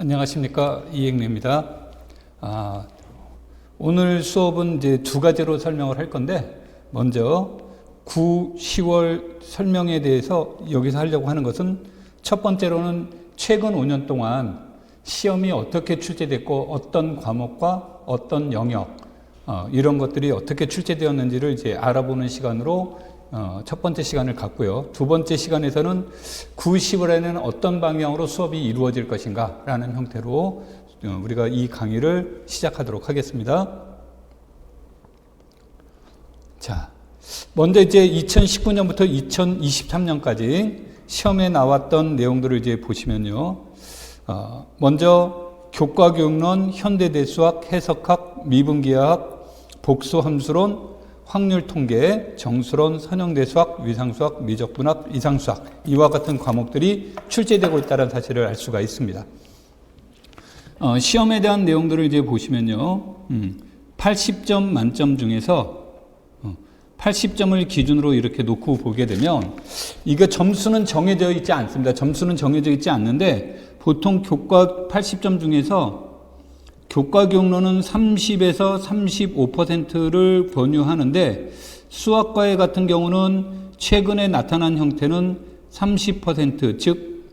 안녕하십니까, 이행래입니다. 오늘 수업은 이제 두 가지로 설명을 할 건데, 먼저 9, 10월 설명에 대해서 여기서 하려고 하는 것은 첫 번째로는 최근 5년 동안 시험이 어떻게 출제됐고 어떤 과목과 어떤 영역 이런 것들이 어떻게 출제되었는지를 이제 알아보는 시간으로 첫 번째 시간을 갖고요. 두 번째 시간에서는 9, 10월에는 어떤 방향으로 수업이 이루어질 것인가 라는 형태로 우리가 이 강의를 시작하도록 하겠습니다. 자, 먼저 이제 2019년부터 2023년까지 시험에 나왔던 내용들을 이제 보시면요. 먼저 교과교육론, 현대대수학, 해석학, 미분기하학, 복수함수론, 확률통계, 정수론, 선형대수학, 위상수학, 미적분학, 이상수학 이와 같은 과목들이 출제되고 있다는 사실을 알 수가 있습니다. 시험에 대한 내용들을 이제 보시면요. 80점 만점 중에서 80점을 기준으로 이렇게 놓고 보게 되면 이게 점수는 정해져 있지 않습니다. 점수는 정해져 있지 않는데 보통 교과 80점 중에서 교과교육론은 30에서 35%를 권유하는데 수학과의 같은 경우는 최근에 나타난 형태는 30%, 즉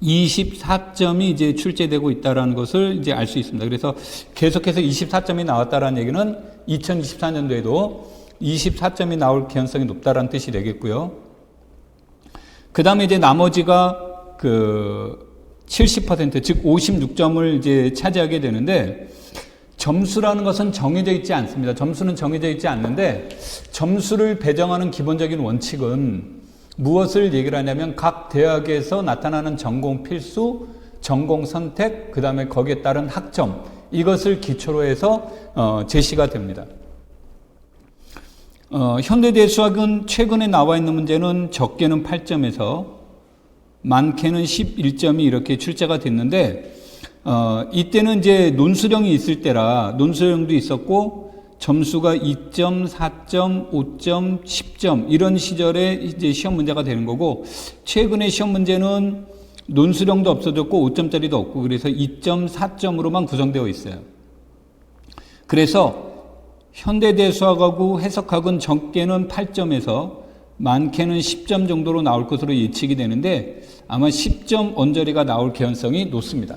24점이 이제 출제되고 있다는 것을 이제 알 수 있습니다. 그래서 계속해서 24점이 나왔다는 얘기는 2024년도에도 24점이 나올 개연성이 높다는 뜻이 되겠고요. 그 다음에 이제 나머지가 70%, 즉 56점을 이제 차지하게 되는데 점수라는 것은 정해져 있지 않습니다. 점수는 정해져 있지 않는데 점수를 배정하는 기본적인 원칙은 무엇을 얘기를 하냐면 각 대학에서 나타나는 전공 필수, 전공 선택, 그 다음에 거기에 따른 학점 이것을 기초로 해서 제시가 됩니다. 현대대수학은 최근에 나와 있는 문제는 적게는 8점에서 많게는 11점이 이렇게 출제가 됐는데, 이때는 이제 논술형이 있을 때라 논술형도 있었고, 점수가 2점, 4점, 5점, 10점, 이런 시절에 이제 시험 문제가 되는 거고, 최근에 시험 문제는 논술형도 없어졌고, 5점짜리도 없고, 그래서 2점, 4점으로만 구성되어 있어요. 그래서 현대대수학하고 해석학은 적게는 8점에서 많게는 10점 정도로 나올 것으로 예측이 되는데 아마 10점 언저리가 나올 개연성이 높습니다.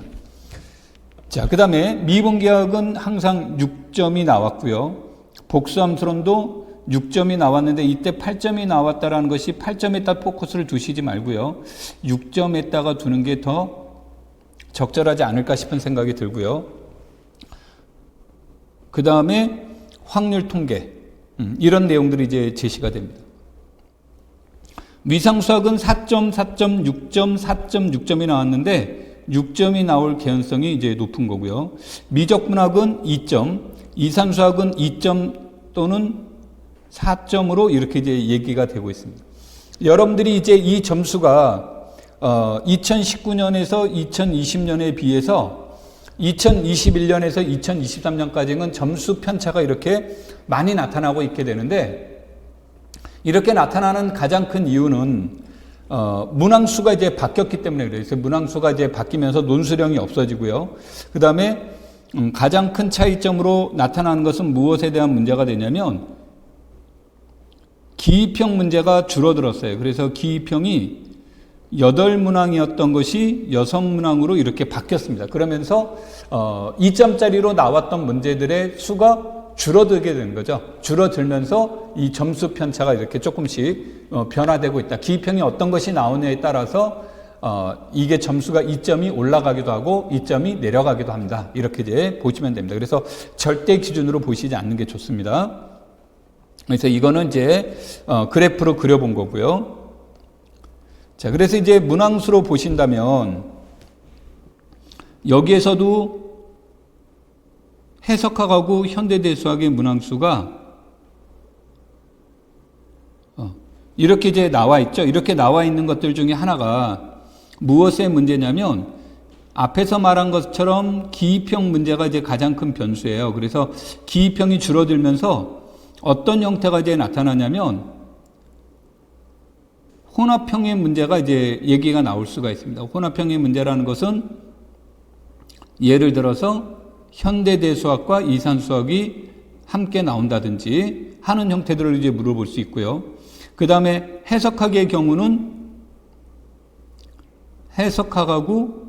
자, 그 다음에 미분기하학은 항상 6점이 나왔고요. 복수함수론도 6점이 나왔는데 이때 8점이 나왔다는 것이 8점에다 포커스를 두시지 말고요. 6점에다가 두는 게 더 적절하지 않을까 싶은 생각이 들고요. 그 다음에 확률통계 이런 내용들이 이제 제시가 됩니다. 위상수학은 4점, 4점, 6점, 4점, 6점이 나왔는데 6점이 나올 개연성이 이제 높은 거고요. 미적분학은 2점, 이산수학은 2점 또는 4점으로 이렇게 이제 얘기가 되고 있습니다. 여러분들이 이제 이 점수가 2019년에서 2020년에 비해서 2021년에서 2023년까지는 점수 편차가 이렇게 많이 나타나고 있게 되는데 이렇게 나타나는 가장 큰 이유는 문항수가 이제 바뀌었기 때문에 그래요. 그래서 문항수가 이제 바뀌면서 논술형이 없어지고요. 그 다음에 가장 큰 차이점으로 나타나는 것은 무엇에 대한 문제가 되냐면 기입형 문제가 줄어들었어요. 그래서 기입형이 8문항이었던 것이 6문항으로 이렇게 바뀌었습니다. 그러면서 2점짜리로 나왔던 문제들의 수가 줄어들게 되는 거죠. 줄어들면서 이 점수 편차가 이렇게 조금씩 변화되고 있다. 기입형이 어떤 것이 나오냐에 따라서 이게 점수가 2점이 올라가기도 하고 2점이 내려가기도 합니다. 이렇게 이제 보시면 됩니다. 그래서 절대 기준으로 보시지 않는 게 좋습니다. 그래서 이거는 이제 그래프로 그려본 거고요. 자, 그래서 이제 문항수로 보신다면 여기에서도 해석학하고 현대대수학의 문항수가 이렇게 이제 나와 있죠. 이렇게 나와 있는 것들 중에 하나가 무엇의 문제냐면 앞에서 말한 것처럼 기입형 문제가 이제 가장 큰 변수예요. 그래서 기입형이 줄어들면서 어떤 형태가 이제 나타나냐면 혼합형의 문제가 이제 얘기가 나올 수가 있습니다. 혼합형의 문제라는 것은 예를 들어서 현대대수학과 이산수학이 함께 나온다든지 하는 형태들을 이제 물어볼 수 있고요. 그 다음에 해석학의 경우는 해석학하고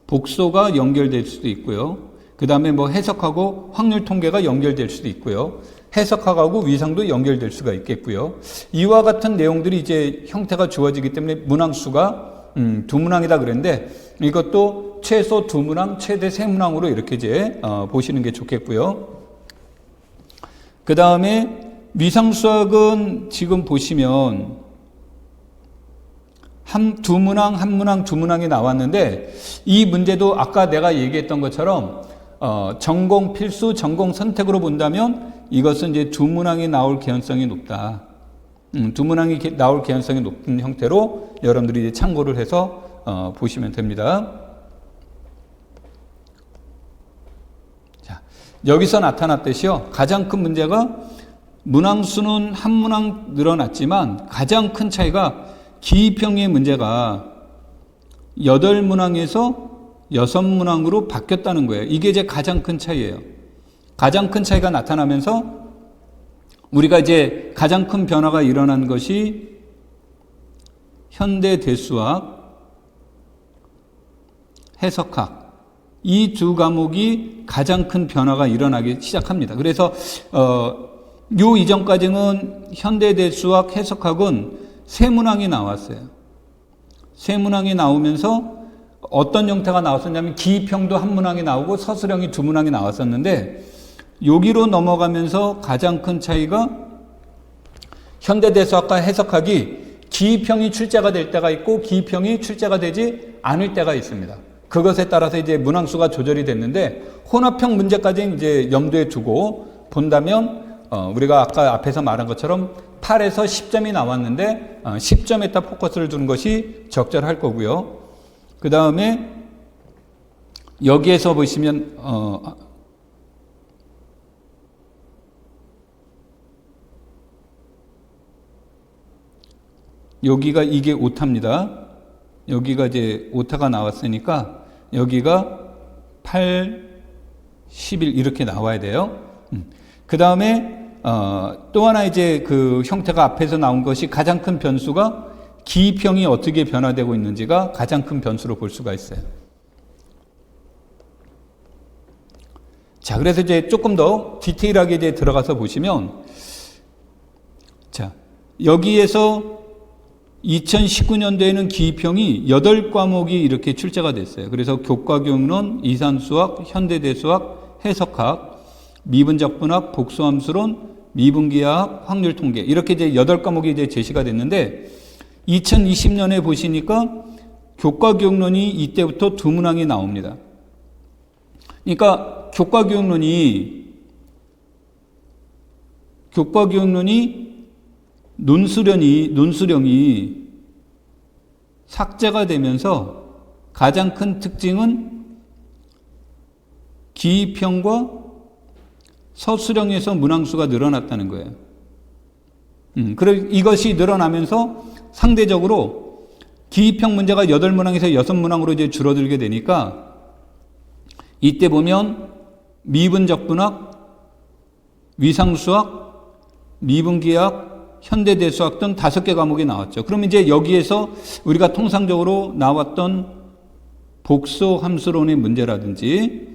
복소가 연결될 수도 있고요. 그 다음에 뭐 해석하고 확률 통계가 연결될 수도 있고요. 해석학하고 위상도 연결될 수가 있겠고요. 이와 같은 내용들이 이제 형태가 주어지기 때문에 문항수가 두 문항이다 그랬는데 이것도 최소 두 문항, 최대 세 문항으로 이렇게 이제 보시는 게 좋겠고요. 그 다음에 위상수학은 지금 보시면 두 문항, 한 문항, 두 문항이 나왔는데 이 문제도 아까 내가 얘기했던 것처럼 전공 필수, 전공 선택으로 본다면 이것은 이제 두 문항이 나올 개연성이 높다. 두 문항이 나올 개연성이 높은 형태로 여러분들이 이제 참고를 해서 보시면 됩니다. 자, 여기서 나타났듯이요. 가장 큰 문제가 문항수는 한 문항 늘어났지만 가장 큰 차이가 기입형의 문제가 8문항에서 6문항으로 바뀌었다는 거예요. 이게 이제 가장 큰 차이예요. 가장 큰 차이가 나타나면서 우리가 이제 가장 큰 변화가 일어난 것이 현대대수학, 해석학 이 두 과목이 가장 큰 변화가 일어나기 시작합니다. 그래서 요 이전까지는 현대대수학, 해석학은 세 문항이 나왔어요. 세 문항이 나오면서 어떤 형태가 나왔었냐면 기입형도 한 문항이 나오고 서술형이 두 문항이 나왔었는데 여기로 넘어가면서 가장 큰 차이가 현대대수학과 해석학이 기입형이 출제가 될 때가 있고 기입형이 출제가 되지 않을 때가 있습니다. 그것에 따라서 이제 문항수가 조절이 됐는데 혼합형 문제까지 이제 염두에 두고 본다면 우리가 아까 앞에서 말한 것처럼 8에서 10점이 나왔는데 10점에다 포커스를 두는 것이 적절할 거고요. 그 다음에 여기에서 보시면 여기가 이게 오타입니다. 여기가 이제 오타가 나왔으니까 여기가 8, 11 이렇게 나와야 돼요. 그 다음에 또 하나 이제 그 형태가 앞에서 나온 것이 가장 큰 변수가 기입형이 어떻게 변화되고 있는지가 가장 큰 변수로 볼 수가 있어요. 자, 그래서 이제 조금 더 디테일하게 이제 들어가서 보시면, 자, 여기에서 2019년도에는 기입형이 8과목이 이렇게 출제가 됐어요. 그래서 교과교육론, 이산수학, 현대대수학, 해석학, 미분적분학, 복수함수론, 미분기하학, 확률통계 이렇게 이제 8과목이 이제 제시가 됐는데 2020년에 보시니까 교과교육론이 이때부터 두 문항이 나옵니다. 그러니까 교과교육론이 논수령이 삭제가 되면서 가장 큰 특징은 기입형과 서술형에서 문항수가 늘어났다는 거예요. 그리고 이것이 늘어나면서 상대적으로 기입형 문제가 8문항에서 6문항으로 이제 줄어들게 되니까 이때 보면 미분적분학, 위상수학, 미분기하학, 현대대수학 등 5개 과목이 나왔죠. 그럼 이제 여기에서 우리가 통상적으로 나왔던 복소함수론의 문제라든지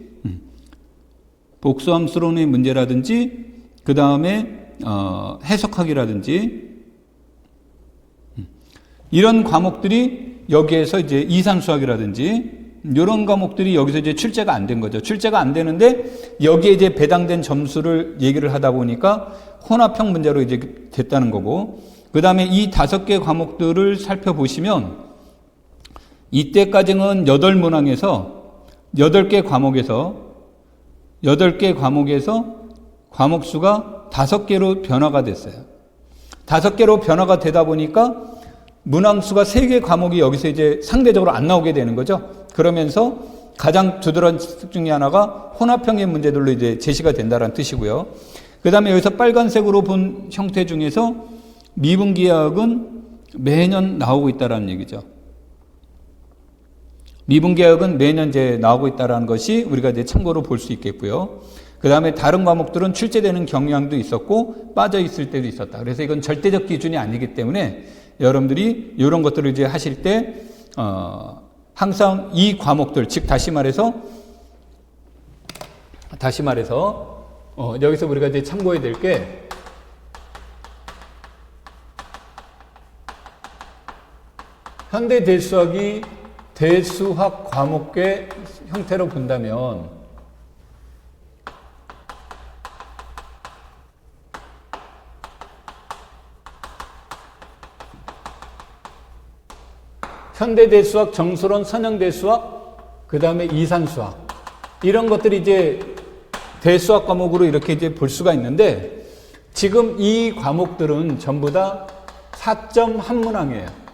그 다음에 해석학이라든지 이런 과목들이 여기에서 이제 이산수학이라든지 이런 과목들이 여기서 이제 출제가 안 된 거죠. 출제가 안 되는데 여기에 이제 배당된 점수를 얘기를 하다 보니까 혼합형 문제로 이제 됐다는 거고, 그 다음에 이 5개 과목들을 살펴보시면 이때까지는 8문항에서 8개 과목에서 과목 수가 5개로 변화가 됐어요. 5개로 변화가 되다 보니까 문항 수가 3개 과목이 여기서 이제 상대적으로 안 나오게 되는 거죠. 그러면서 가장 두드러진 특 중에 하나가 혼합형의 문제들로 이제 제시가 된다는 뜻이고요. 그 다음에 여기서 빨간색으로 본 형태 중에서 미분기하학은 매년 나오고 있다는 얘기죠. 미분계약은 매년 이제 나오고 있다는 것이 우리가 이제 참고로 볼 수 있겠고요. 그 다음에 다른 과목들은 출제되는 경향도 있었고 빠져 있을 때도 있었다. 그래서 이건 절대적 기준이 아니기 때문에 여러분들이 이런 것들을 이제 하실 때 항상 이 과목들, 즉 다시 말해서 여기서 우리가 이제 참고해야 될 게 현대 대수학이 대수학 과목의 형태로 본다면 현대대수학, 정수론, 선형대수학, 그 다음에 이산수학 이런 것들이 이제 대수학 과목으로 이렇게 이제 볼 수가 있는데 지금 이 과목들은 전부 다 4점 한문항이에요.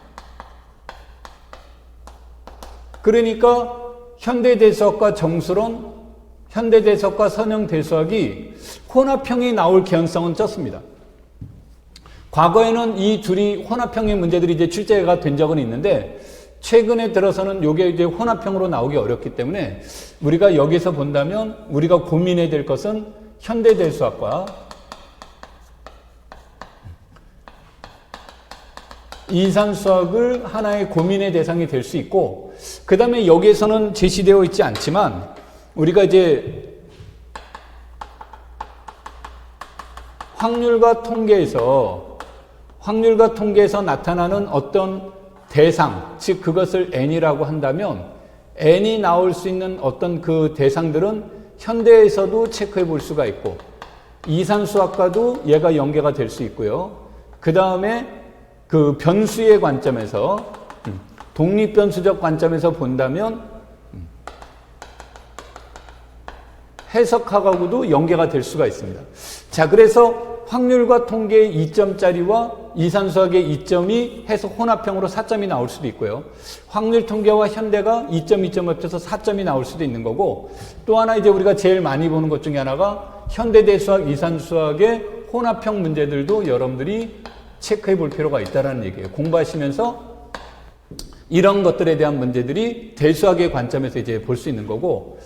그러니까 현대대수학과 정수론, 현대대수학과 선형대수학이 혼합형이 나올 개연성은 적습니다. 과거에는 이 둘이 혼합형의 문제들이 이제 출제가 된 적은 있는데 최근에 들어서는 이게 이제 혼합형으로 나오기 어렵기 때문에 우리가 여기서 본다면 우리가 고민해야 될 것은 현대대수학과 이산수학을 하나의 고민의 대상이 될 수 있고 그 다음에 여기에서는 제시되어 있지 않지만 우리가 이제 확률과 통계에서 나타나는 어떤 대상, 즉 그것을 n이라고 한다면 n이 나올 수 있는 어떤 그 대상들은 현대에서도 체크해 볼 수가 있고 이산수학과도 얘가 연계가 될 수 있고요. 그 다음에 그 변수의 관점에서 독립변수적 관점에서 본다면 해석학하고도 연계가 될 수가 있습니다. 자, 그래서 확률과 통계의 2점짜리와 이산수학의 2점이 해석 혼합형으로 4점이 나올 수도 있고요. 확률 통계와 현대가 2점, 2점 합쳐서 4점이 나올 수도 있는 거고 또 하나 이제 우리가 제일 많이 보는 것 중에 하나가 현대대수학, 이산수학의 혼합형 문제들도 여러분들이 체크해 볼 필요가 있다는 얘기예요. 공부하시면서 이런 것들에 대한 문제들이 대수학의 관점에서 이제 볼 수 있는 거고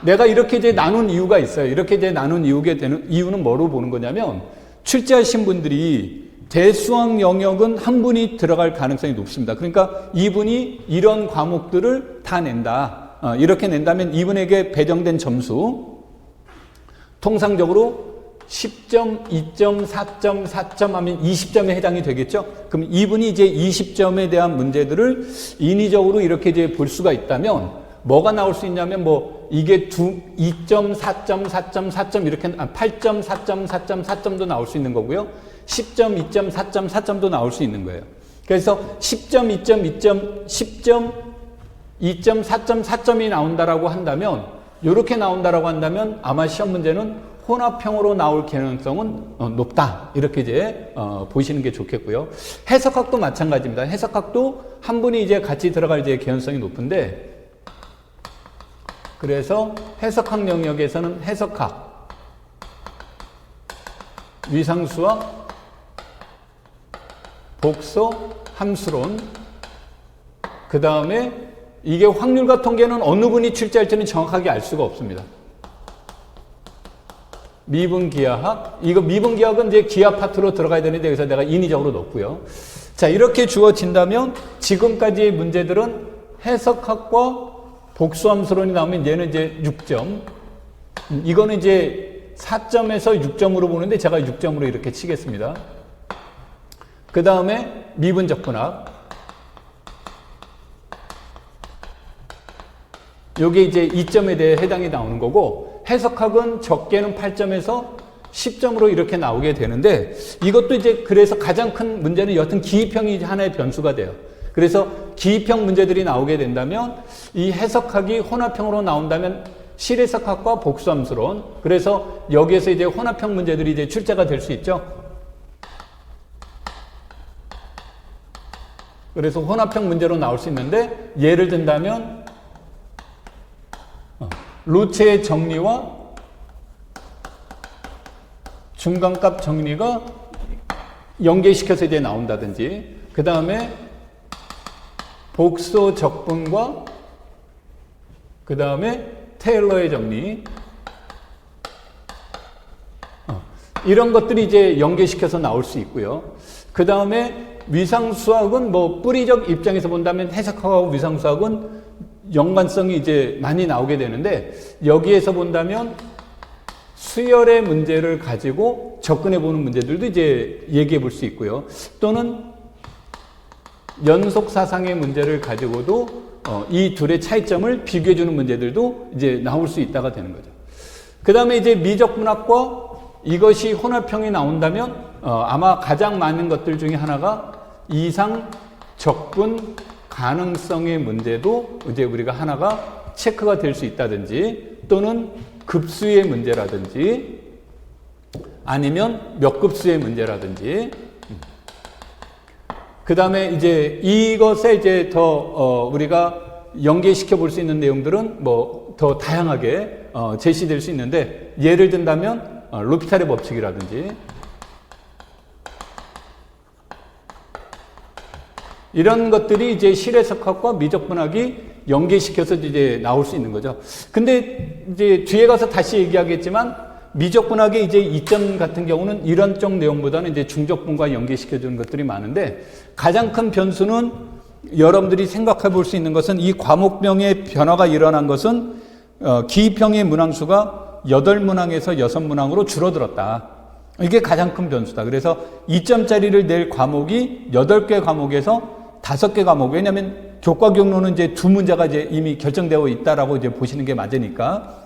내가 이렇게 이제 나눈 이유가 있어요. 이렇게 이제 나눈 이유는 뭐로 보는 거냐면 출제하신 분들이 대수학 영역은 한 분이 들어갈 가능성이 높습니다. 그러니까 이분이 이런 과목들을 다 낸다. 이렇게 낸다면 이분에게 배정된 점수 통상적으로 10점, 2점, 4점, 4점 하면 20점에 해당이 되겠죠? 그럼 이분이 이제 20점에 대한 문제들을 인위적으로 이렇게 이제 볼 수가 있다면 뭐가 나올 수 있냐면 이게 2점, 4점, 4점, 4점 이렇게 8점, 4점, 4점, 4점도 나올 수 있는 거고요. 10점, 2점, 4점, 4점도 나올 수 있는 거예요. 그래서 10점, 2점, 2점, 10점, 2점, 4점, 4점이 나온다라고 한다면 이렇게 나온다라고 한다면 아마 시험 문제는 혼합형으로 나올 가능성은 높다. 이렇게 이제 보시는 게 좋겠고요. 해석학도 마찬가지입니다. 해석학도 한 분이 이제 같이 들어갈 이제 개연성이 높은데 그래서 해석학 영역에서는 해석학, 위상수학, 복소, 함수론, 그 다음에 이게 확률과 통계는 어느 분이 출제할지는 정확하게 알 수가 없습니다. 미분기하학, 이거 미분기하학은 이제 기하 파트로 들어가야 되는데 여기서 내가 인위적으로 넣고요. 자, 이렇게 주어진다면 지금까지의 문제들은 해석학과 복수함수론이 나오면 얘는 이제 6점. 이거는 이제 4점에서 6점으로 보는데 제가 6점으로 이렇게 치겠습니다. 그 다음에 미분적분학. 요게 이제 2점에 대해 해당이 나오는 거고 해석학은 적게는 8점에서 10점으로 이렇게 나오게 되는데 이것도 이제 그래서 가장 큰 문제는 여튼 기입형이 하나의 변수가 돼요. 그래서 기입형 문제들이 나오게 된다면 이 해석학이 혼합형으로 나온다면 실해석학과 복수함수론 그래서 여기에서 이제 혼합형 문제들이 이제 출제가 될 수 있죠. 그래서 혼합형 문제로 나올 수 있는데 예를 든다면 루체의 정리와 중간값 정리가 연계시켜서 이제 나온다든지 그 다음에 복소 적분과 그 다음에 테일러의 정리. 이런 것들이 이제 연계시켜서 나올 수 있고요. 그 다음에 위상수학은 뭐 뿌리적 입장에서 본다면 해석학하고 위상수학은 연관성이 이제 많이 나오게 되는데, 여기에서 본다면 수열의 문제를 가지고 접근해 보는 문제들도 이제 얘기해 볼 수 있고요. 또는 연속 사상의 문제를 가지고도 이 둘의 차이점을 비교해 주는 문제들도 이제 나올 수 있다가 되는 거죠. 그 다음에 이제 미적분학과 이것이 혼합형이 나온다면 아마 가장 많은 것들 중에 하나가 이상 적분 가능성의 문제도 이제 우리가 하나가 체크가 될 수 있다든지, 또는 급수의 문제라든지, 아니면 몇 급수의 문제라든지. 그 다음에 이제 이것에 이제 더 우리가 연계시켜 볼 수 있는 내용들은 뭐 더 다양하게 제시될 수 있는데, 예를 든다면 로피탈의 법칙이라든지, 이런 것들이 이제 실해석학과 미적분학이 연계시켜서 이제 나올 수 있는 거죠. 근데 이제 뒤에 가서 다시 얘기하겠지만, 미적분학의 이제 이점 같은 경우는 이런 쪽 내용보다는 이제 중적분과 연계시켜주는 것들이 많은데, 가장 큰 변수는 여러분들이 생각해 볼 수 있는 것은, 이 과목명의 변화가 일어난 것은 기입형의 문항수가 8문항에서 6문항으로 줄어들었다. 이게 가장 큰 변수다. 그래서 2점짜리를 낼 과목이 8개 과목에서 5개 과목. 왜냐하면 교과 경로는 이제 2문제가 이제 이미 결정되어 있다라고 이제 보시는 게 맞으니까.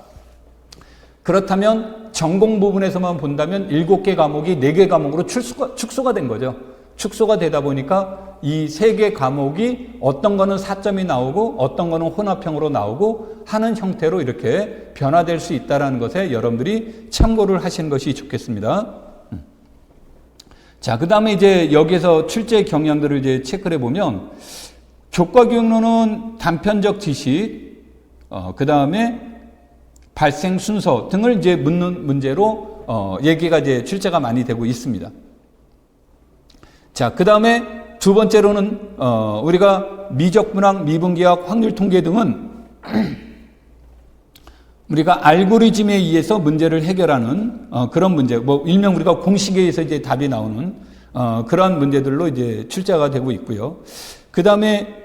그렇다면 전공 부분에서만 본다면 7개 과목이 4개 과목으로 축소가 된 거죠. 축소가 되다 보니까 이 3개 과목이 어떤 거는 4점이 나오고 어떤 거는 혼합형으로 나오고 하는 형태로 이렇게 변화될 수 있다는 것에 여러분들이 참고를 하시는 것이 좋겠습니다. 자, 그 다음에 이제 여기에서 출제 경향들을 이제 체크를 해보면, 교과 경로는 단편적 지식, 그 다음에 발생 순서 등을 이제 묻는 문제로 얘기가 이제 출제가 많이 되고 있습니다. 자, 그 다음에 두 번째로는 우리가 미적분학, 미분기학, 확률 통계 등은 우리가 알고리즘에 의해서 문제를 해결하는 그런 문제, 뭐 일명 우리가 공식에 의해서 이제 답이 나오는 그런 문제들로 이제 출제가 되고 있고요. 그 다음에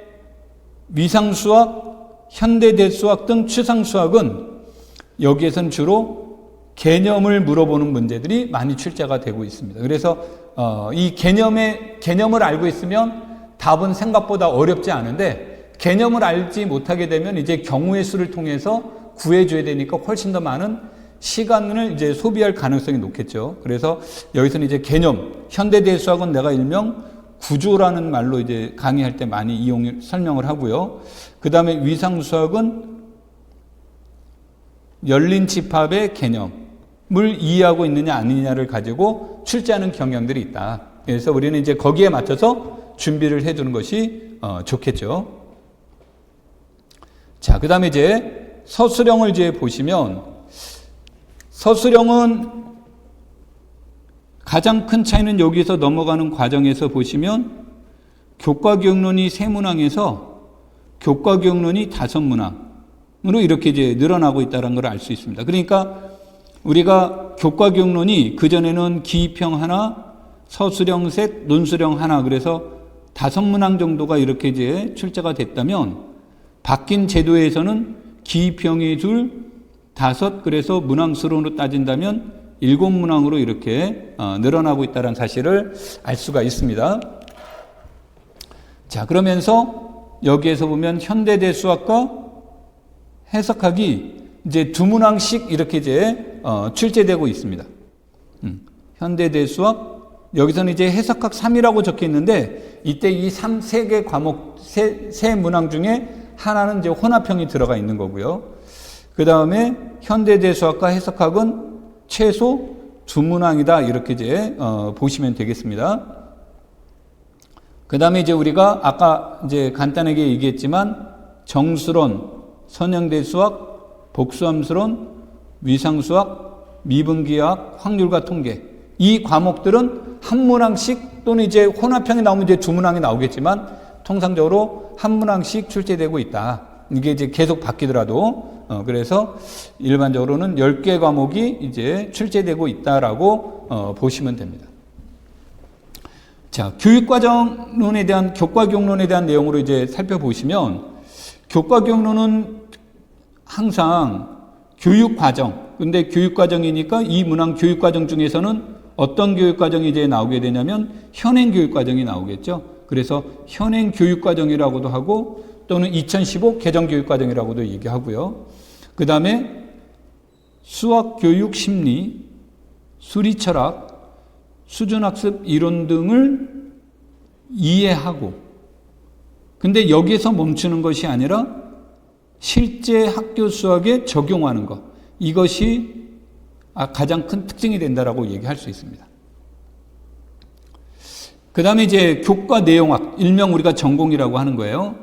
위상수학, 현대대수학 등 추상수학은 여기에서는 주로 개념을 물어보는 문제들이 많이 출제가 되고 있습니다. 그래서 이 개념을 알고 있으면 답은 생각보다 어렵지 않은데, 개념을 알지 못하게 되면 이제 경우의 수를 통해서 구해줘야 되니까 훨씬 더 많은 시간을 이제 소비할 가능성이 높겠죠. 그래서 여기서는 이제 개념, 현대대수학은 내가 일명 구조라는 말로 이제 강의할 때 많이 설명을 하고요. 그 다음에 위상수학은 열린 집합의 개념을 이해하고 있느냐 아니냐를 가지고 출제하는 경향들이 있다. 그래서 우리는 이제 거기에 맞춰서 준비를 해두는 것이 좋겠죠. 자, 그 다음에 이제 서술형을 이제 보시면, 서술형은 가장 큰 차이는 여기서 넘어가는 과정에서 보시면, 교과기억론이 3문항에서 교과기억론이 5문항으로 이렇게 이제 늘어나고 있다는 걸 알 수 있습니다. 그러니까 우리가 교과기억론이 그전에는 기입형 하나, 서술형 셋, 논술형 하나, 그래서 5문항 정도가 이렇게 이제 출제가 됐다면, 바뀐 제도에서는 기입형이 2, 5, 그래서 문항수로 따진다면 7문항으로 이렇게 늘어나고 있다는 사실을 알 수가 있습니다. 자, 그러면서 여기에서 보면 현대대수학과 해석학이 이제 2문항씩 이렇게 이제 출제되고 있습니다. 현대대수학, 여기서는 이제 해석학 3이라고 적혀 있는데, 이때 이 3개 과목, 세 문항 중에 하나는 이제 혼합형이 들어가 있는 거고요. 그 다음에 현대대수학과 해석학은 최소 2문항이다. 이렇게 이제 보시면 되겠습니다. 그 다음에 이제 우리가 아까 이제 간단하게 얘기했지만, 정수론, 선형대수학, 복수함수론, 위상수학, 미분기학, 확률과 통계, 이 과목들은 한 문항씩 또는 이제 혼합형이 나오면 이제 2문항이 나오겠지만, 통상적으로 한 문항씩 출제되고 있다. 이게 이제 계속 바뀌더라도, 그래서 일반적으로는 10개 과목이 이제 출제되고 있다라고 보시면 됩니다. 자, 교육과정론에 대한, 교과교육론에 대한 내용으로 이제 살펴보시면, 교과교육론은 항상 교육과정, 근데 교육과정이니까 이 문항 교육과정 중에서는 어떤 교육과정이 이제 나오게 되냐면 현행 교육과정이 나오겠죠. 그래서 현행 교육과정이라고도 하고 또는 2015 개정 교육과정이라고도 얘기하고요. 그 다음에 수학, 교육, 심리, 수리, 철학, 수준학습 이론 등을 이해하고, 근데 여기에서 멈추는 것이 아니라 실제 학교 수학에 적용하는 것, 이것이 가장 큰 특징이 된다라고 얘기할 수 있습니다. 그 다음에 이제 교과 내용학, 일명 우리가 전공이라고 하는 거예요.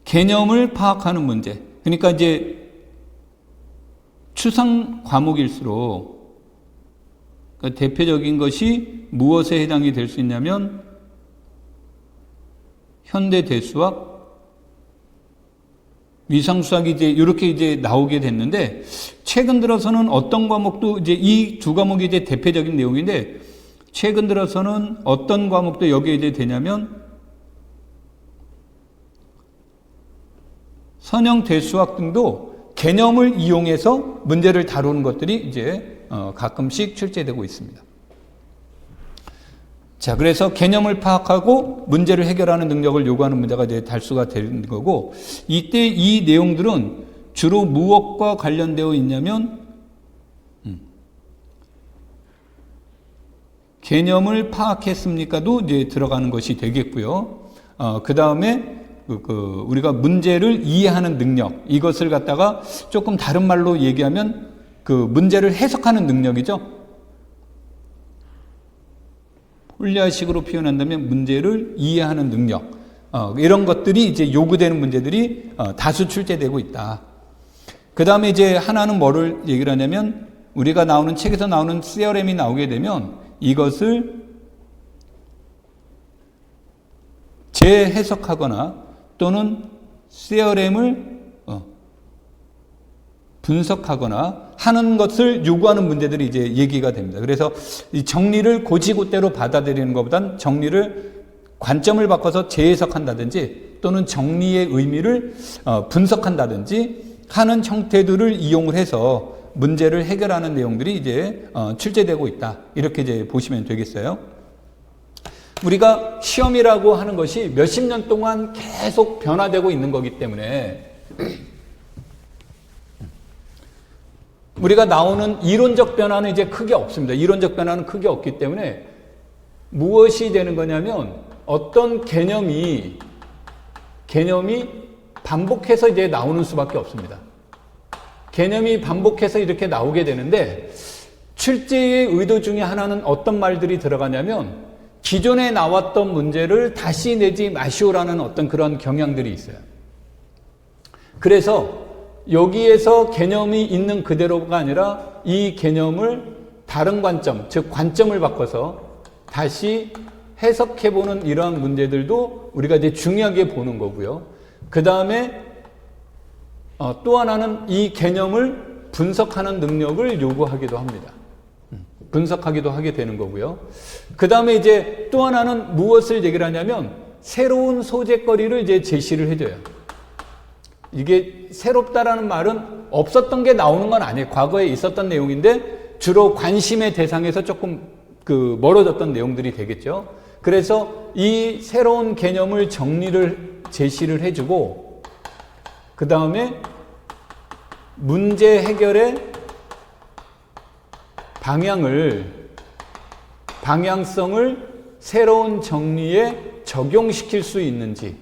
개념을 파악하는 문제. 그러니까 이제 추상 과목일수록, 그러니까 대표적인 것이 무엇에 해당이 될 수 있냐면 현대 대수학, 위상수학이 이제 이렇게 이제 나오게 됐는데, 최근 들어서는 어떤 과목도 이제 이 두 과목이 이제 대표적인 내용인데, 최근 들어서는 어떤 과목도 여기에 이제 되냐면 선형 대수학 등도 개념을 이용해서 문제를 다루는 것들이 이제 가끔씩 출제되고 있습니다. 자, 그래서 개념을 파악하고 문제를 해결하는 능력을 요구하는 문제가 이제 달수가 되는 거고, 이때 이 내용들은 주로 무엇과 관련되어 있냐면 개념을 파악했습니까도 이제 들어가는 것이 되겠고요. 그 다음에 우리가 문제를 이해하는 능력, 이것을 갖다가 조금 다른 말로 얘기하면 그 문제를 해석하는 능력이죠. 홀리아식으로 표현한다면 문제를 이해하는 능력, 이런 것들이 이제 요구되는 문제들이 다수 출제되고 있다. 그 다음에 이제 하나는 뭐를 얘기를 하냐면, 우리가 나오는 책에서 나오는 시어렘이 나오게 되면 이것을 재해석하거나 또는 시어렘을 분석하거나 하는 것을 요구하는 문제들이 이제 얘기가 됩니다. 그래서 이 정리를 곧이곧대로 받아들이는 것보단 정리를 관점을 바꿔서 재해석한다든지 또는 정리의 의미를 분석한다든지 하는 형태들을 이용을 해서 문제를 해결하는 내용들이 이제 출제되고 있다. 이렇게 이제 보시면 되겠어요. 우리가 시험이라고 하는 것이 몇십 년 동안 계속 변화되고 있는 거기 때문에 우리가 나오는 이론적 변화는 이제 크게 없습니다. 이론적 변화는 크게 없기 때문에 무엇이 되는 거냐면 어떤 개념이 반복해서 이제 나오는 수밖에 없습니다. 개념이 반복해서 이렇게 나오게 되는데, 출제의 의도 중에 하나는 어떤 말들이 들어가냐면 기존에 나왔던 문제를 다시 내지 마시오라는 어떤 그런 경향들이 있어요. 그래서 여기에서 개념이 있는 그대로가 아니라 이 개념을 다른 관점, 즉 관점을 바꿔서 다시 해석해보는 이러한 문제들도 우리가 이제 중요하게 보는 거고요. 그 다음에 또 하나는 이 개념을 분석하는 능력을 요구하기도 합니다. 분석하기도 하게 되는 거고요. 그 다음에 이제 또 하나는 무엇을 얘기를 하냐면 새로운 소재거리를 이제 제시를 해줘요. 이게 새롭다라는 말은 없었던 게 나오는 건 아니에요. 과거에 있었던 내용인데 주로 관심의 대상에서 조금 멀어졌던 내용들이 되겠죠. 그래서 이 새로운 개념을 제시를 해주고, 그 다음에 문제 해결의 방향성을 새로운 정리에 적용시킬 수 있는지,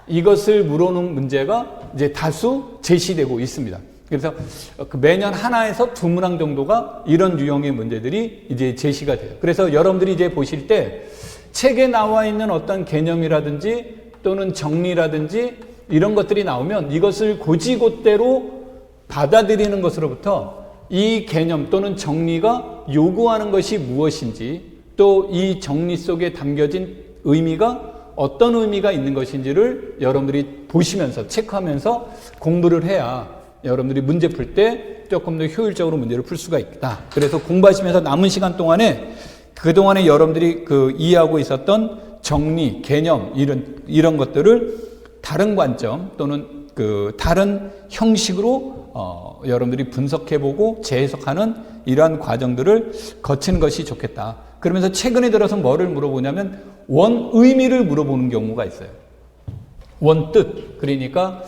이것을 물어놓은 문제가 이제 다수 제시되고 있습니다. 그래서 매년 하나에서 두 문항 정도가 이런 유형의 문제들이 이제 제시가 돼요. 그래서 여러분들이 이제 보실 때 책에 나와 있는 어떤 개념이라든지 또는 정리라든지 이런 것들이 나오면 이것을 곧이곧대로 받아들이는 것으로부터 이 개념 또는 정리가 요구하는 것이 무엇인지, 또 이 정리 속에 담겨진 의미가 어떤 의미가 있는 것인지를 여러분들이 보시면서 체크하면서 공부를 해야 여러분들이 문제 풀 때 조금 더 효율적으로 문제를 풀 수가 있다. 그래서 공부하시면서 남은 시간 동안에 그동안에 여러분들이 이해하고 있었던 정리, 개념 이런 것들을 다른 관점 또는 다른 형식으로 여러분들이 분석해보고 재해석하는 이러한 과정들을 거치는 것이 좋겠다. 그러면서 최근에 들어서 뭐를 물어보냐면 원 의미를 물어보는 경우가 있어요. 원 뜻. 그러니까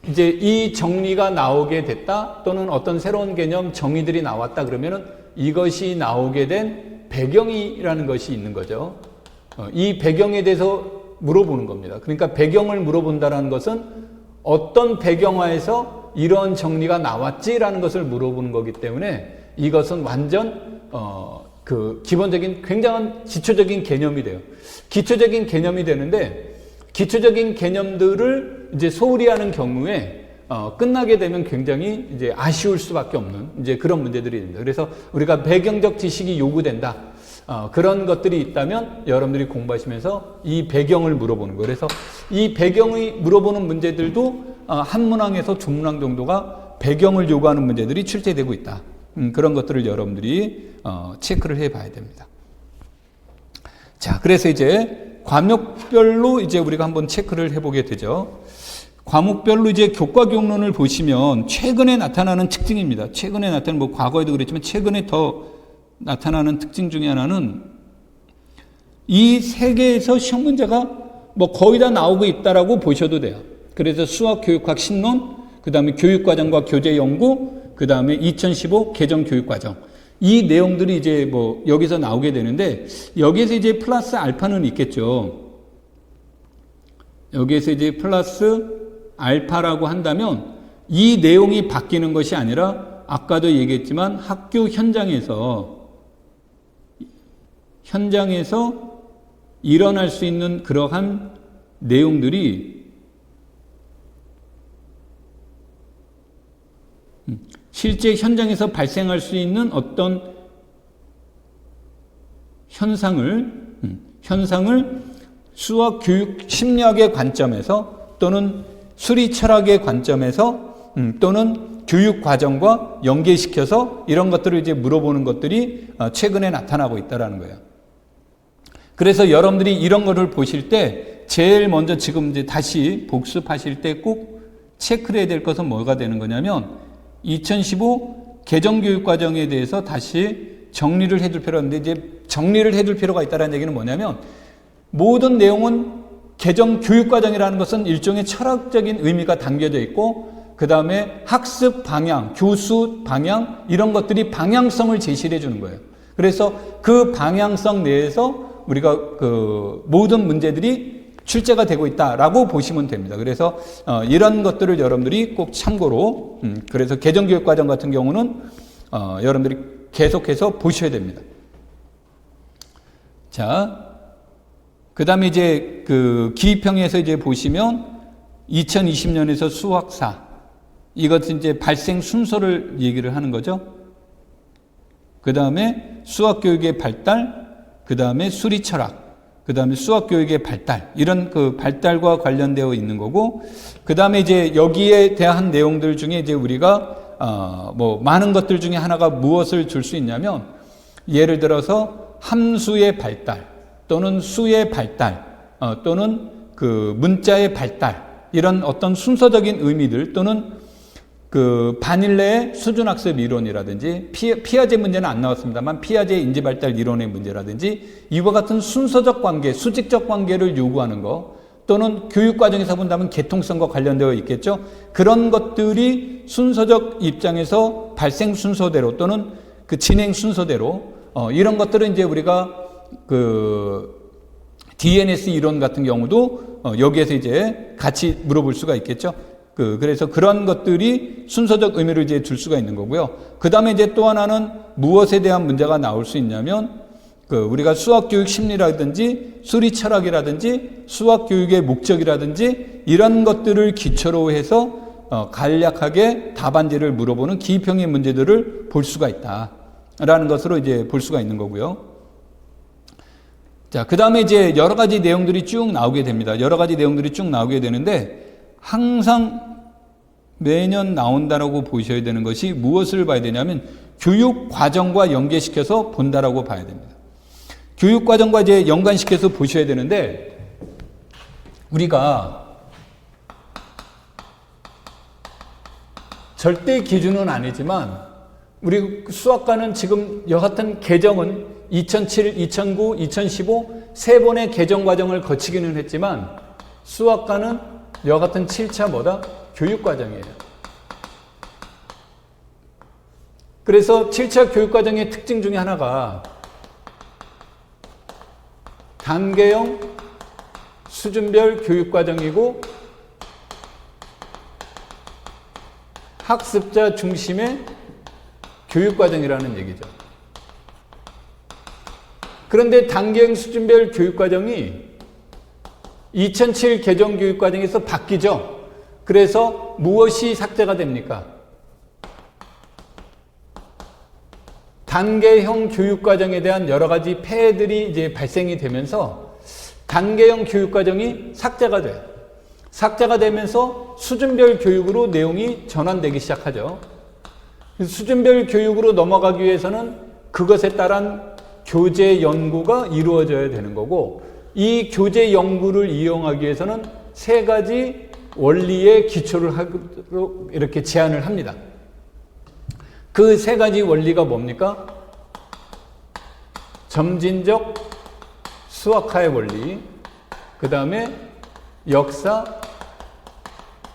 이제 이 정리가 나오게 됐다 또는 어떤 새로운 개념 정의들이 나왔다 그러면은 이것이 나오게 된 배경이라는 것이 있는 거죠. 이 배경에 대해서 물어보는 겁니다. 그러니까 배경을 물어본다는 것은 어떤 배경화에서 이런 정리가 나왔지라는 것을 물어보는 거기 때문에 이것은 완전 기본적인 굉장한 기초적인 개념이 돼요. 기초적인 개념이 되는데 기초적인 개념들을 이제 소홀히 하는 경우에 끝나게 되면 굉장히 이제 아쉬울 수밖에 없는 이제 그런 문제들이 됩니다. 그래서 우리가 배경적 지식이 요구된다. 그런 것들이 있다면 여러분들이 공부하시면서 이 배경을 물어보는 거예요. 그래서 이 배경이 물어보는 문제들도 한 문항에서 두 문항 정도가 배경을 요구하는 문제들이 출제되고 있다. 그런 것들을 여러분들이 체크를 해봐야 됩니다. 자, 그래서 이제 과목별로 이제 우리가 한번 체크를 해보게 되죠. 과목별로 이제 교과 경론을 보시면 최근에 나타나는 특징입니다. 최근에 나타나는 뭐 과거에도 그랬지만 최근에 더 나타나는 특징 중에 하나는 이 세 개에서 시험 문제가 뭐 거의 다 나오고 있다라고 보셔도 돼요. 그래서 수학교육학 신론, 그 다음에 교육과정과 교재연구, 그 다음에 2015 개정교육과정. 이 내용들이 이제 뭐 여기서 나오게 되는데 여기에서 이제 플러스 알파는 있겠죠. 여기에서 이제 플러스 알파라고 한다면 이 내용이 바뀌는 것이 아니라 아까도 얘기했지만 학교 현장에서 일어날 수 있는 그러한 내용들이 실제 현장에서 발생할 수 있는 어떤 현상을 수학 교육 심리학의 관점에서 또는 수리 철학의 관점에서 또는 교육 과정과 연계시켜서 이런 것들을 이제 물어보는 것들이 최근에 나타나고 있다라는 거예요. 그래서 여러분들이 이런 거를 보실 때 제일 먼저 지금 이제 다시 복습하실 때 꼭 체크를 해야 될 것은 뭐가 되는 거냐면 2015 개정교육과정에 대해서 다시 정리를 해둘 필요가 있는데 이제 정리를 해둘 필요가 있다는 얘기는 뭐냐면 모든 내용은 개정교육과정이라는 것은 일종의 철학적인 의미가 담겨져 있고 그 다음에 학습 방향, 교수 방향 이런 것들이 방향성을 제시를 해주는 거예요. 그래서 그 방향성 내에서 우리가 모든 문제들이 출제가 되고 있다라고 보시면 됩니다. 그래서 이런 것들을 여러분들이 꼭 참고로 그래서 개정교육과정 같은 경우는 여러분들이 계속해서 보셔야 됩니다. 자, 그 다음에 이제 기입형에서 이제 보시면 2020년에서 수학4 이것은 이제 발생 순서를 얘기를 하는 거죠. 그 다음에 수학교육의 발달, 그 다음에 수리 철학, 그 다음에 수학교육의 발달, 이런 발달과 관련되어 있는 거고, 그 다음에 이제 여기에 대한 내용들 중에 이제 우리가, 많은 것들 중에 하나가 무엇을 줄 수 있냐면, 예를 들어서 함수의 발달, 또는 수의 발달, 또는 문자의 발달, 이런 어떤 순서적인 의미들, 또는 바닐레의 수준학습 이론이라든지 피아제 문제는 안 나왔습니다만 피아제 인지발달 이론의 문제라든지 이와 같은 순서적 관계, 수직적 관계를 요구하는 거 또는 교육과정에서 본다면 계통성과 관련되어 있겠죠. 그런 것들이 순서적 입장에서 발생 순서대로 또는 진행 순서대로 이런 것들은 이제 우리가 DNS 이론 같은 경우도 여기에서 이제 같이 물어볼 수가 있겠죠. 그래서 그런 것들이 순서적 의미를 이제 줄 수가 있는 거고요. 그 다음에 이제 또 하나는 무엇에 대한 문제가 나올 수 있냐면, 우리가 수학교육 심리라든지 수리 철학이라든지 수학교육의 목적이라든지 이런 것들을 기초로 해서 간략하게 답안지를 물어보는 기입형의 문제들을 볼 수가 있다라는 것으로 이제 볼 수가 있는 거고요. 자, 그 다음에 이제 여러 가지 내용들이 쭉 나오게 됩니다. 여러 가지 내용들이 쭉 나오게 되는데 항상 매년 나온다라고 보셔야 되는 것이 무엇을 봐야 되냐면 교육 과정과 연계시켜서 본다라고 봐야 됩니다. 교육 과정과 이제 연관시켜서 보셔야 되는데 우리가 절대 기준은 아니지만 우리 수학과는 지금 여하튼 개정은 2007, 2009, 2015 세 번의 개정 과정을 거치기는 했지만 수학과는 여하튼 7차 뭐다? 교육 과정이에요. 그래서 7차 교육 과정의 특징 중에 하나가 단계형 수준별 교육 과정이고 학습자 중심의 교육과정이라는 얘기죠. 그런데 단계형 수준별 교육과정이 2007 개정 교육과정에서 바뀌죠. 그래서 무엇이 삭제가 됩니까? 단계형 교육과정에 대한 여러 가지 폐해들이 이제 발생이 되면서 단계형 교육과정이 삭제가 돼요. 삭제가 되면서 수준별 교육으로 내용이 전환되기 시작하죠. 수준별 교육으로 넘어가기 위해서는 그것에 따른 교재 연구가 이루어져야 되는 거고 이 교재 연구를 이용하기 위해서는 세 가지 원리의 기초를 하도록 이렇게 제안을 합니다. 그 세 가지 원리가 뭡니까? 점진적 수학화의 원리, 그 다음에 역사,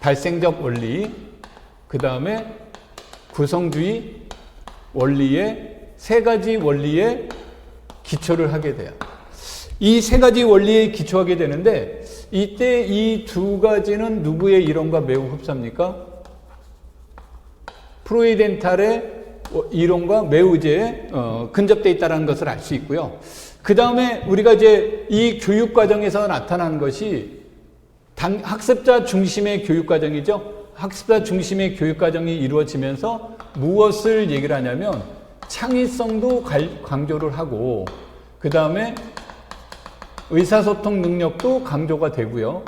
발생적 원리, 그 다음에 구성주의 원리의 세 가지 원리에 기초를 하게 돼요. 이 세 가지 원리에 기초하게 되는데 이때 이 두 가지는 누구의 이론과 매우 흡사합니까? 프로이덴탈의 이론과 매우 이제 근접되어 있다는 것을 알 수 있고요. 그 다음에 우리가 이제 이 교육 과정에서 나타난 것이 학습자 중심의 교육 과정이죠. 학습자 중심의 교육 과정이 이루어지면서 무엇을 얘기를 하냐면 창의성도 강조를 하고 그 다음에 의사소통 능력도 강조가 되고요.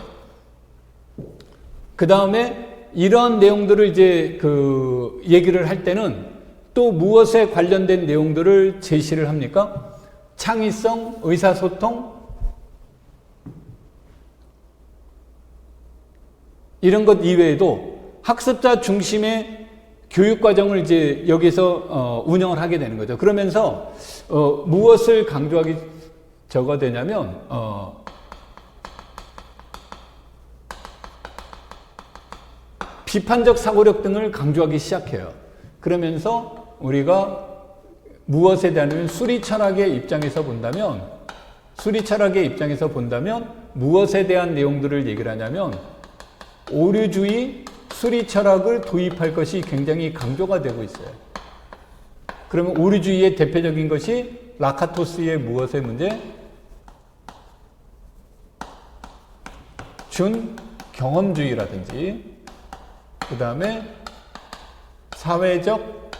그 다음에 이런 내용들을 이제 얘기를 할 때는 또 무엇에 관련된 내용들을 제시를 합니까? 창의성, 의사소통, 이런 것 이외에도 학습자 중심의 교육 과정을 이제 여기서 운영을 하게 되는 거죠. 그러면서 무엇을 강조하기 저가 되냐면 비판적 사고력 등을 강조하기 시작해요. 그러면서 우리가 무엇에 대한 수리 철학의 입장에서 본다면 무엇에 대한 내용들을 얘기를 하냐면 오류주의 수리 철학을 도입할 것이 굉장히 강조가 되고 있어요. 그러면 오류주의의 대표적인 것이 라카토스의 무엇의 문제? 준 경험주의라든지 그 다음에 사회적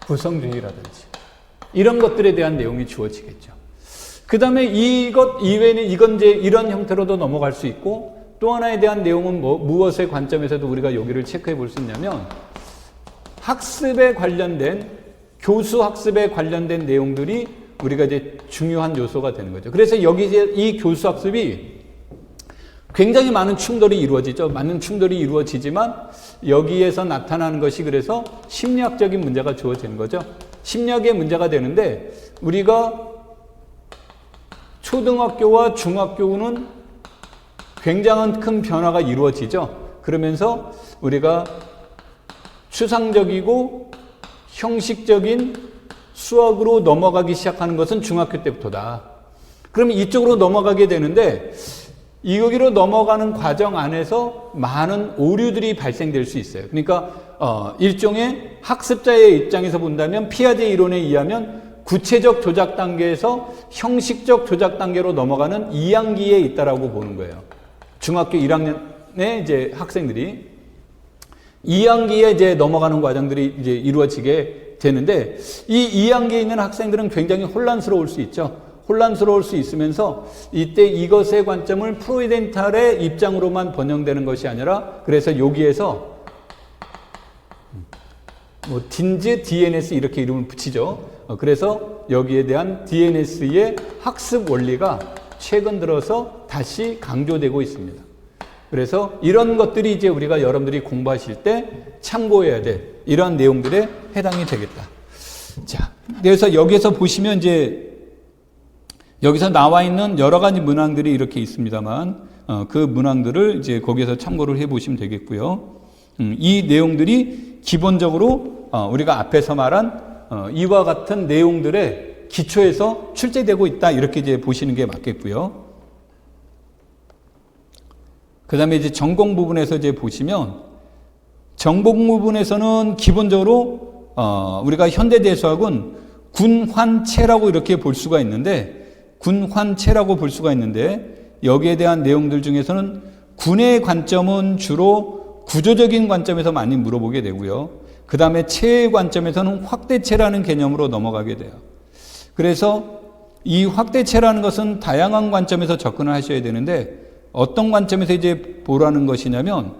구성주의라든지 이런 것들에 대한 내용이 주어지겠죠. 그 다음에 이것 이외에는 이건 이제 이런 형태로도 넘어갈 수 있고 또 하나에 대한 내용은 무엇의 관점에서도 우리가 여기를 체크해 볼 수 있냐면 학습에 관련된 교수 학습에 관련된 내용들이 우리가 이제 중요한 요소가 되는 거죠. 그래서 여기 이제 이 교수 학습이 굉장히 많은 충돌이 이루어지죠. 많은 충돌이 이루어지지만 여기에서 나타나는 것이 그래서 심리학적인 문제가 주어지는 거죠. 심리학의 문제가 되는데 우리가 초등학교와 중학교는 굉장한 큰 변화가 이루어지죠. 그러면서 우리가 추상적이고 형식적인 수학으로 넘어가기 시작하는 것은 중학교 때부터다. 그러면 이쪽으로 넘어가게 되는데 여기로 넘어가는 과정 안에서 많은 오류들이 발생될 수 있어요. 그러니까 일종의 학습자의 입장에서 본다면 피아제 이론에 의하면 구체적 조작 단계에서 형식적 조작 단계로 넘어가는 2학기에 있다라고 보는 거예요. 중학교 1학년의 이제 학생들이 2학기에 이제 넘어가는 과정들이 이제 이루어지게 되는데 이 2학기에 있는 학생들은 굉장히 혼란스러울 수 있죠. 혼란스러울 수 있으면서 이때 이것의 관점을 프로이덴탈의 입장으로만 번영되는 것이 아니라 그래서 여기에서 뭐 딘즈 DNS 이렇게 이름을 붙이죠. 그래서 여기에 대한 DNS의 학습 원리가 최근 들어서 다시 강조되고 있습니다. 그래서 이런 것들이 이제 우리가 여러분들이 공부하실 때 참고해야 될 이러한 내용들에 해당이 되겠다. 자, 그래서 여기서 보시면 이제 여기서 나와 있는 여러 가지 문항들이 이렇게 있습니다만 그 문항들을 이제 거기에서 참고를 해 보시면 되겠고요. 이 내용들이 기본적으로 우리가 앞에서 말한 이와 같은 내용들의 기초에서 출제되고 있다 이렇게 이제 보시는 게 맞겠고요. 그 다음에 이제 전공 부분에서 이제 보시면 전공 부분에서는 기본적으로 우리가 현대대수학은 군환체라고 이렇게 볼 수가 있는데 군환체라고 볼 수가 있는데 여기에 대한 내용들 중에서는 군의 관점은 주로 구조적인 관점에서 많이 물어보게 되고요. 그 다음에 체의 관점에서는 확대체라는 개념으로 넘어가게 돼요. 그래서 이 확대체라는 것은 다양한 관점에서 접근을 하셔야 되는데 어떤 관점에서 이제 보라는 것이냐면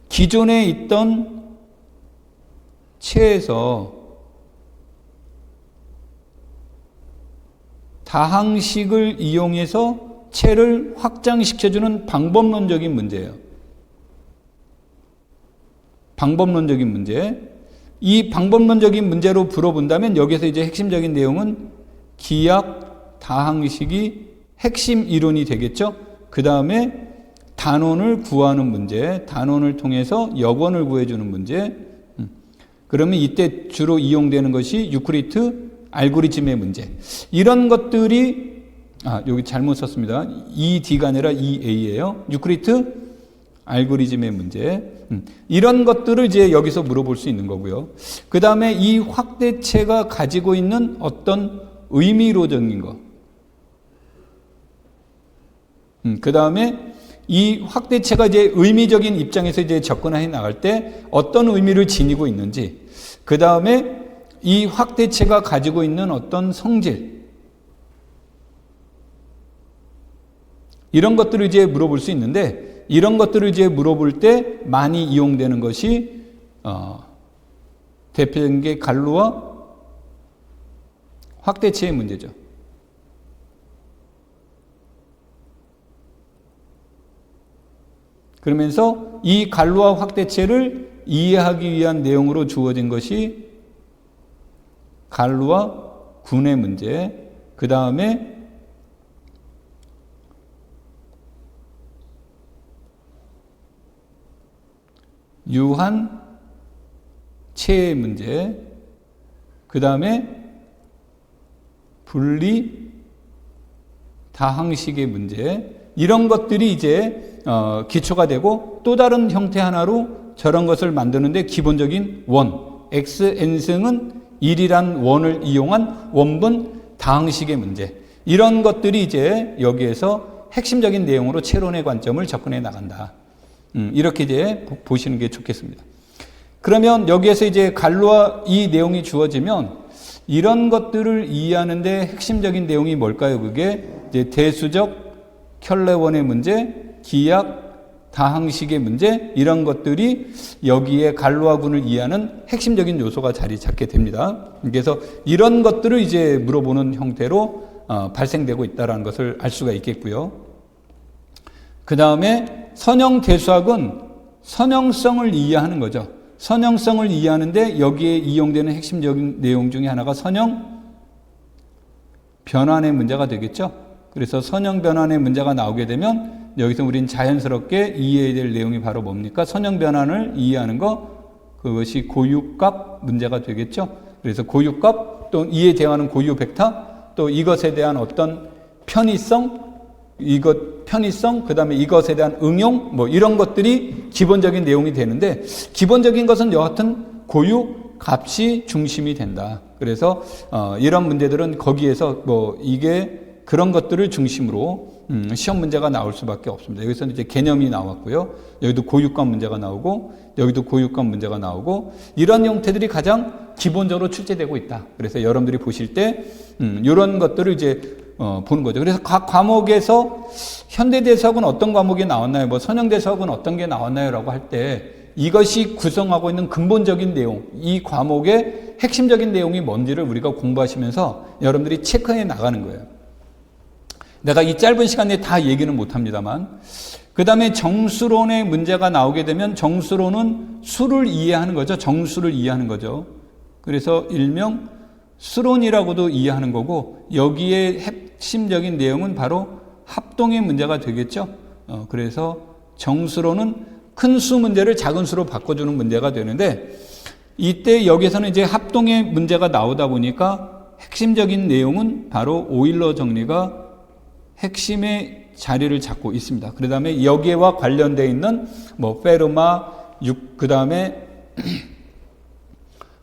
기존에 있던 체에서 다항식을 이용해서 체를 확장시켜주는 방법론적인 문제예요. 방법론적인 문제. 이 방법론적인 문제로 풀어본다면 여기서 이제 핵심적인 내용은 기약 다항식이 핵심 이론이 되겠죠. 그 다음에 단원을 구하는 문제, 단원을 통해서 역원을 구해주는 문제. 그러면 이때 주로 이용되는 것이 유클리드 알고리즘의 문제. 이런 것들이 여기 잘못 썼습니다. ED가 아니라 EA예요. 유클리드 알고리즘의 문제. 이런 것들을 이제 여기서 물어볼 수 있는 거고요. 그 다음에 이 확대체가 가지고 있는 어떤 의미로적인 것. 그 다음에 이 확대체가 이제 의미적인 입장에서 이제 접근해 나갈 때 어떤 의미를 지니고 있는지. 그 다음에 이 확대체가 가지고 있는 어떤 성질. 이런 것들을 이제 물어볼 수 있는데 이런 것들을 이제 물어볼 때 많이 이용되는 것이 대표적인 게 갈루와 확대체의 문제죠. 그러면서 이 갈루와 확대체를 이해하기 위한 내용으로 주어진 것이 갈루와 군의 문제, 그 다음에 유한 체의 문제, 그 다음에 분리 다항식의 문제, 이런 것들이 이제 기초가 되고 또 다른 형태 하나로 저런 것을 만드는데 기본적인 원, xn승은 1이란 원을 이용한 원분 다항식의 문제, 이런 것들이 이제 여기에서 핵심적인 내용으로 체론의 관점을 접근해 나간다. 이렇게 이제 보시는 게 좋겠습니다. 그러면 여기에서 이제 갈루와 이 내용이 주어지면 이런 것들을 이해하는데 핵심적인 내용이 뭘까요? 그게 이제 대수적 켤레원의 문제, 기약 다항식의 문제, 이런 것들이 여기에 갈루와 군을 이해하는 핵심적인 요소가 자리 잡게 됩니다. 그래서 이런 것들을 이제 물어보는 형태로 발생되고 있다는 것을 알 수가 있겠고요. 그 다음에 선형대수학은 선형성을 이해하는 거죠. 선형성을 이해하는데 여기에 이용되는 핵심적인 내용 중에 하나가 선형 변환의 문제가 되겠죠. 그래서 선형 변환의 문제가 나오게 되면 여기서 우리는 자연스럽게 이해해야 될 내용이 바로 뭡니까? 선형 변환을 이해하는 것, 그것이 고유값 문제가 되겠죠. 그래서 고유값, 또 이에 대응하는 고유 벡터, 또 이것에 대한 어떤 편의성, 그 다음에 이것에 대한 응용, 뭐 이런 것들이 기본적인 내용이 되는데, 기본적인 것은 여하튼 고유 값이 중심이 된다. 그래서 이런 문제들은 거기에서 뭐 이게 그런 것들을 중심으로 시험 문제가 나올 수밖에 없습니다. 여기서는 이제 개념이 나왔고요. 여기도 고유값 문제가 나오고, 여기도 고유값 문제가 나오고, 이런 형태들이 가장 기본적으로 출제되고 있다. 그래서 여러분들이 보실 때 이런 것들을 이제 보는 거죠. 그래서 각 과목에서 현대대수학은 어떤 과목이 나왔나요? 뭐 선형대수학은 어떤 게 나왔나요? 라고 할 때 이것이 구성하고 있는 근본적인 내용, 이 과목의 핵심적인 내용이 뭔지를 우리가 공부하시면서 여러분들이 체크해 나가는 거예요. 내가 이 짧은 시간에 다 얘기는 못합니다만, 그 다음에 정수론의 문제가 나오게 되면 정수론은 수를 이해하는 거죠. 정수를 이해하는 거죠. 그래서 일명 수론이라고도 이해하는 거고, 여기에 핵심적인 내용은 바로 합동의 문제가 되겠죠. 그래서 정수론은 큰 수 문제를 작은 수로 바꿔주는 문제가 되는데, 이때 여기서는 이제 합동의 문제가 나오다 보니까 핵심적인 내용은 바로 오일러 정리가 핵심의 자리를 잡고 있습니다. 그 다음에 여기와 관련되어 있는 뭐 페르마, 그 다음에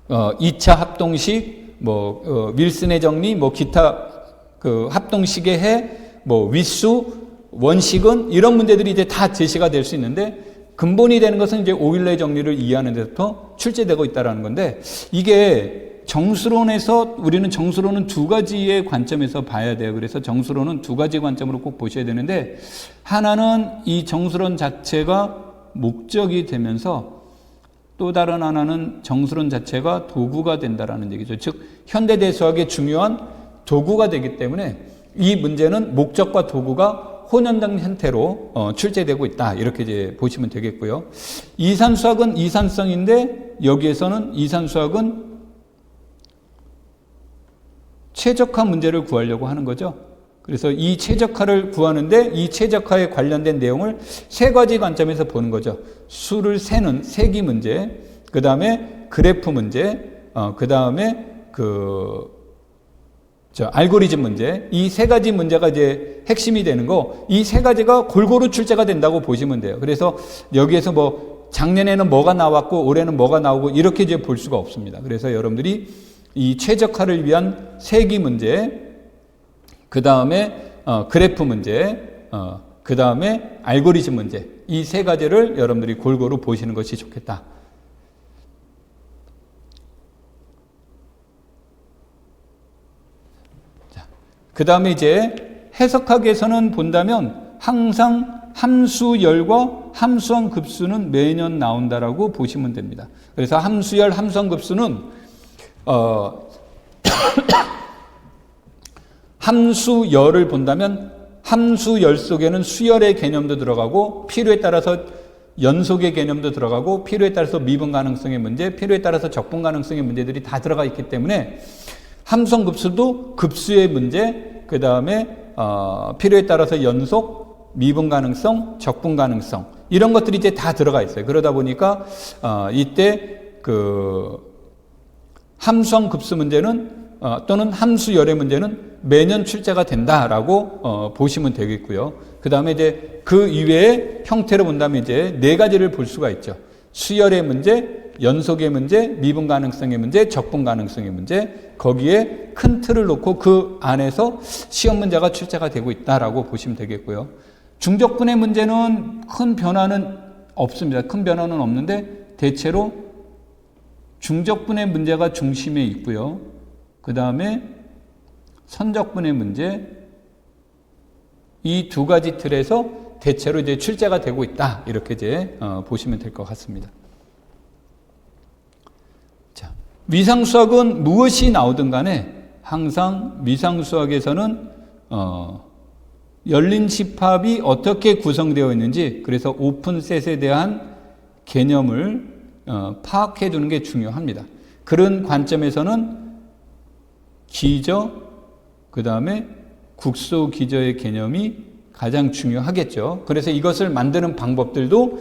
2차 합동식, 윌슨의 정리, 기타 그 합동식의 해, 위수, 원식은 이런 문제들이 이제 다 제시가 될 수 있는데, 근본이 되는 것은 이제 오일러의 정리를 이해하는 데부터 출제되고 있다는 건데, 이게 정수론에서 우리는 정수론은 두 가지의 관점에서 봐야 돼요. 그래서 정수론은 두 가지 관점으로 꼭 보셔야 되는데, 하나는 이 정수론 자체가 목적이 되면서 또 다른 하나는 정수론 자체가 도구가 된다라는 얘기죠. 즉 현대대수학의 중요한 도구가 되기 때문에 이 문제는 목적과 도구가 혼연된 형태로 출제되고 있다. 이렇게 이제 보시면 되겠고요. 이산수학은 이산성인데 여기에서는 이산수학은 최적화 문제를 구하려고 하는 거죠. 그래서 이 최적화를 구하는데 이 최적화에 관련된 내용을 세 가지 관점에서 보는 거죠. 수를 세는 세기 문제, 그 다음에 그래프 문제, 그 다음에 알고리즘 문제, 이 세 가지 문제가 이제 핵심이 되는 거, 이 세 가지가 골고루 출제가 된다고 보시면 돼요. 그래서 여기에서 작년에는 뭐가 나왔고 올해는 뭐가 나오고 이렇게 이제 볼 수가 없습니다. 그래서 여러분들이 이 최적화를 위한 세기 문제, 그 다음에 그래프 문제, 그 다음에 알고리즘 문제, 이 세 가지를 여러분들이 골고루 보시는 것이 좋겠다. 그 다음에 이제 해석학에서는 본다면 항상 함수열과 함수항 급수는 매년 나온다라고 보시면 됩니다. 그래서 함수열, 함수항 급수는 함수열을 본다면 함수열 속에는 수열의 개념도 들어가고 필요에 따라서 연속의 개념도 들어가고 필요에 따라서 미분 가능성의 문제, 필요에 따라서 적분 가능성의 문제들이 다 들어가 있기 때문에 함수항 급수도 급수의 문제, 그 다음에 필요에 따라서 연속, 미분 가능성, 적분 가능성 이런 것들이 이제 다 들어가 있어요. 그러다 보니까 이때 함수항 급수 문제는 또는 함수열의 문제는 매년 출제가 된다라고 보시면 되겠고요. 그 다음에 이제 그 이외의 형태로 본다면 이제 네 가지를 볼 수가 있죠. 수열의 문제, 연속의 문제, 미분 가능성의 문제, 적분 가능성의 문제, 거기에 큰 틀을 놓고 그 안에서 시험 문제가 출제가 되고 있다라고 보시면 되겠고요. 중적분의 문제는 큰 변화는 없습니다. 큰 변화는 없는데 대체로 중적분의 문제가 중심에 있고요. 그 다음에 선적분의 문제, 이 두 가지 틀에서 대체로 이제 출제가 되고 있다. 이렇게 이제 보시면 될 것 같습니다. 자, 위상수학은 무엇이 나오든 간에 항상 위상수학에서는 열린 집합이 어떻게 구성되어 있는지, 그래서 오픈셋에 대한 개념을 파악해 두는 게 중요합니다. 그런 관점에서는 기저, 그 다음에 국소 기저의 개념이 가장 중요하겠죠. 그래서 이것을 만드는 방법들도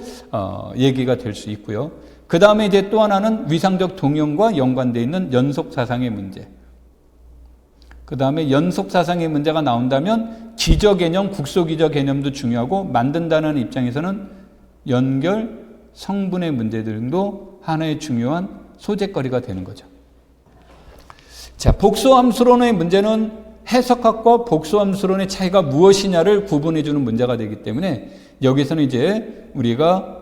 얘기가 될 수 있고요. 그 다음에 이제 또 하나는 위상적 동형과 연관되어 있는 연속사상의 문제. 그 다음에 연속사상의 문제가 나온다면 기저 개념, 국소 기저 개념도 중요하고 만든다는 입장에서는 연결, 성분의 문제들도 하나의 중요한 소재거리가 되는 거죠. 자, 복소함수론의 문제는 해석학과 복소함수론의 차이가 무엇이냐를 구분해 주는 문제가 되기 때문에 여기서는 이제 우리가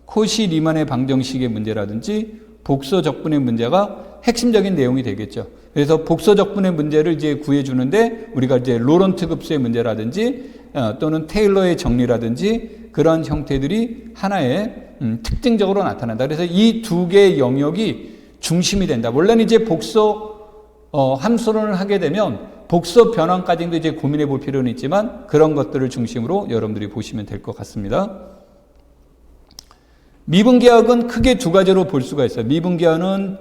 코시 리만의 방정식의 문제라든지 복소 적분의 문제가 핵심적인 내용이 되겠죠. 그래서 복소적분의 문제를 이제 구해주는데 우리가 이제 로런트 급수의 문제라든지 또는 테일러의 정리라든지 그런 형태들이 하나의 특징적으로 나타난다. 그래서 이 두 개의 영역이 중심이 된다. 원래는 이제 복소 함수론을 하게 되면 복소 변환까지도 이제 고민해 볼 필요는 있지만 그런 것들을 중심으로 여러분들이 보시면 될 것 같습니다. 미분계학은 크게 두 가지로 볼 수가 있어요. 미분계학은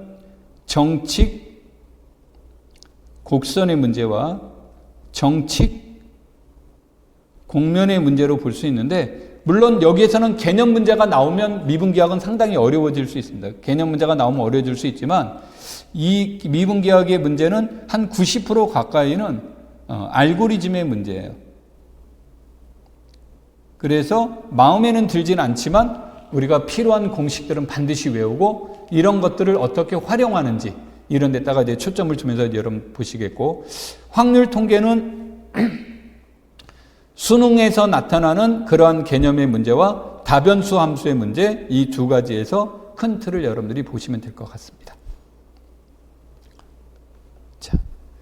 정칙, 곡선의 문제와 정칙, 곡면의 문제로 볼 수 있는데 물론 여기에서는 개념 문제가 나오면 미분계학은 상당히 어려워질 수 있습니다. 개념 문제가 나오면 어려워질 수 있지만 이 미분계학의 문제는 한 90% 가까이는 알고리즘의 문제예요. 그래서 마음에는 들진 않지만 우리가 필요한 공식들은 반드시 외우고 이런 것들을 어떻게 활용하는지 이런 데다가 이제 초점을 두면서 여러분 보시겠고, 확률 통계는 수능에서 나타나는 그러한 개념의 문제와 다변수 함수의 문제, 이 두 가지에서 큰 틀을 여러분들이 보시면 될 것 같습니다. 자,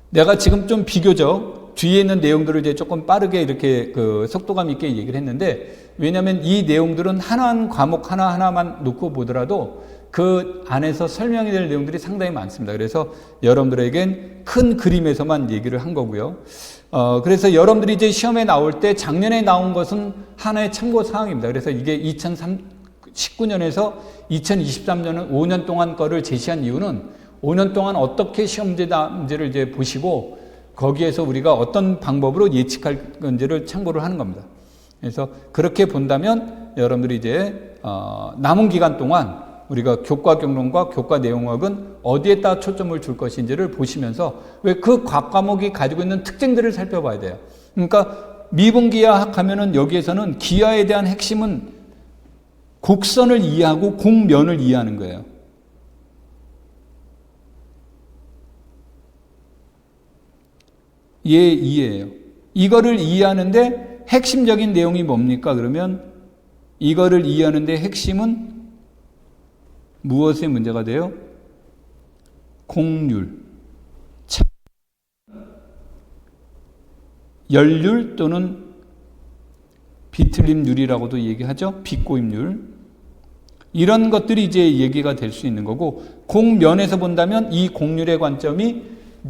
내가 지금 좀 비교적 뒤에 있는 내용들을 이제 조금 빠르게 이렇게 속도감 있게 얘기를 했는데, 왜냐하면 이 내용들은 한 과목 하나하나만 놓고 보더라도 그 안에서 설명이 될 내용들이 상당히 많습니다. 그래서 여러분들에겐 큰 그림에서만 얘기를 한 거고요. 그래서 여러분들이 이제 시험에 나올 때 작년에 나온 것은 하나의 참고 사항입니다. 그래서 이게 2019년에서 2023년은 5년 동안 거를 제시한 이유는 5년 동안 어떻게 시험 문제를 이제 보시고 거기에서 우리가 어떤 방법으로 예측할 건지를 참고를 하는 겁니다. 그래서 그렇게 본다면 여러분들이 이제 남은 기간 동안 우리가 교과 경론과 교과 내용학은 어디에다 초점을 줄 것인지를 보시면서 왜 그 각 과목이 가지고 있는 특징들을 살펴봐야 돼요. 그러니까 미분기하학 하면은 여기에서는 기하에 대한 핵심은 곡선을 이해하고 곡면을 이해하는 거예요. 이해예요. 이거를 이해하는데 핵심적인 내용이 뭡니까? 그러면 이거를 이해하는데 핵심은 무엇의 문제가 돼요? 곡률, 열률 또는 비틀림률이라고도 얘기하죠. 빛고임률. 이런 것들이 이제 얘기가 될 수 있는 거고, 곡면에서 본다면 이 곡률의 관점이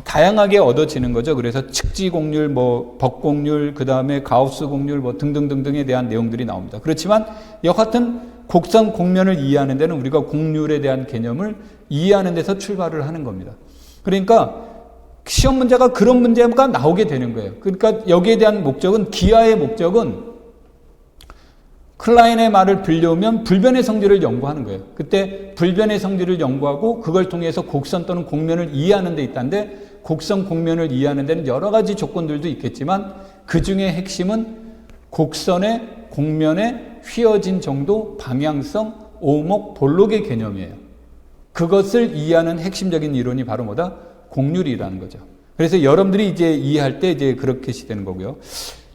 다양하게 얻어지는 거죠. 그래서 측지곡률, 벅곡률, 그 다음에 가우스 곡률, 등등등등에 대한 내용들이 나옵니다. 그렇지만 여하튼 곡선, 곡면을 이해하는 데는 우리가 곡률에 대한 개념을 이해하는 데서 출발을 하는 겁니다. 그러니까 시험 문제가 그런 문제가 나오게 되는 거예요. 그러니까 여기에 대한 목적은, 기하의 목적은 클라인의 말을 빌려오면 불변의 성질을 연구하는 거예요. 그때 불변의 성질을 연구하고 그걸 통해서 곡선 또는 곡면을 이해하는 데 있다는데, 곡선, 곡면을 이해하는 데는 여러 가지 조건들도 있겠지만 그 중에 핵심은 곡선의, 곡면의 휘어진 정도, 방향성, 오목, 볼록의 개념이에요. 그것을 이해하는 핵심적인 이론이 바로 뭐다? 곡률이라는 거죠. 그래서 여러분들이 이제 이해할 때 이제 그렇게 되는 거고요.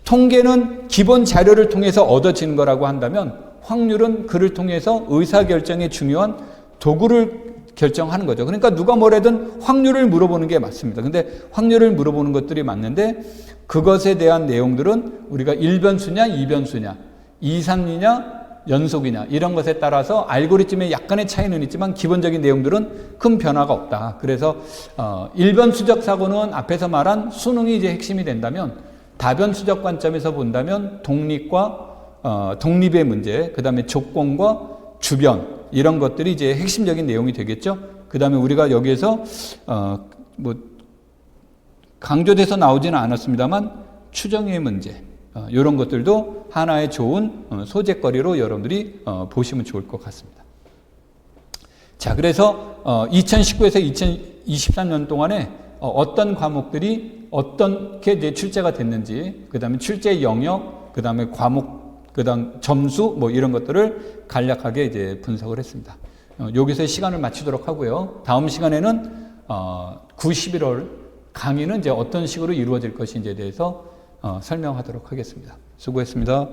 통계는 기본 자료를 통해서 얻어지는 거라고 한다면, 확률은 그를 통해서 의사결정에 중요한 도구를 결정하는 거죠. 그러니까 누가 뭐래든 확률을 물어보는 게 맞습니다. 근데 확률을 물어보는 것들이 맞는데 그것에 대한 내용들은 우리가 1변수냐 2변수냐, 이상이냐 연속이냐, 이런 것에 따라서 알고리즘에 약간의 차이는 있지만 기본적인 내용들은 큰 변화가 없다. 그래서 1변수적 사고는 앞에서 말한 수능이 이제 핵심이 된다면, 다변수적 관점에서 본다면 독립의 문제, 그 다음에 조건과 주변, 이런 것들이 이제 핵심적인 내용이 되겠죠. 그 다음에 우리가 여기에서 강조돼서 나오지는 않았습니다만 추정의 문제, 이런 것들도 하나의 좋은 소재거리로 여러분들이 보시면 좋을 것 같습니다. 자, 그래서 2019에서 2023년 동안에 어떤 과목들이 어떻게 이제 출제가 됐는지, 그 다음에 출제 영역, 그 다음에 과목, 그 다음 점수, 이런 것들을 간략하게 이제 분석을 했습니다. 여기서 시간을 마치도록 하고요. 다음 시간에는 9, 11월 강의는 이제 어떤 식으로 이루어질 것인지에 대해서 설명하도록 하겠습니다. 수고했습니다.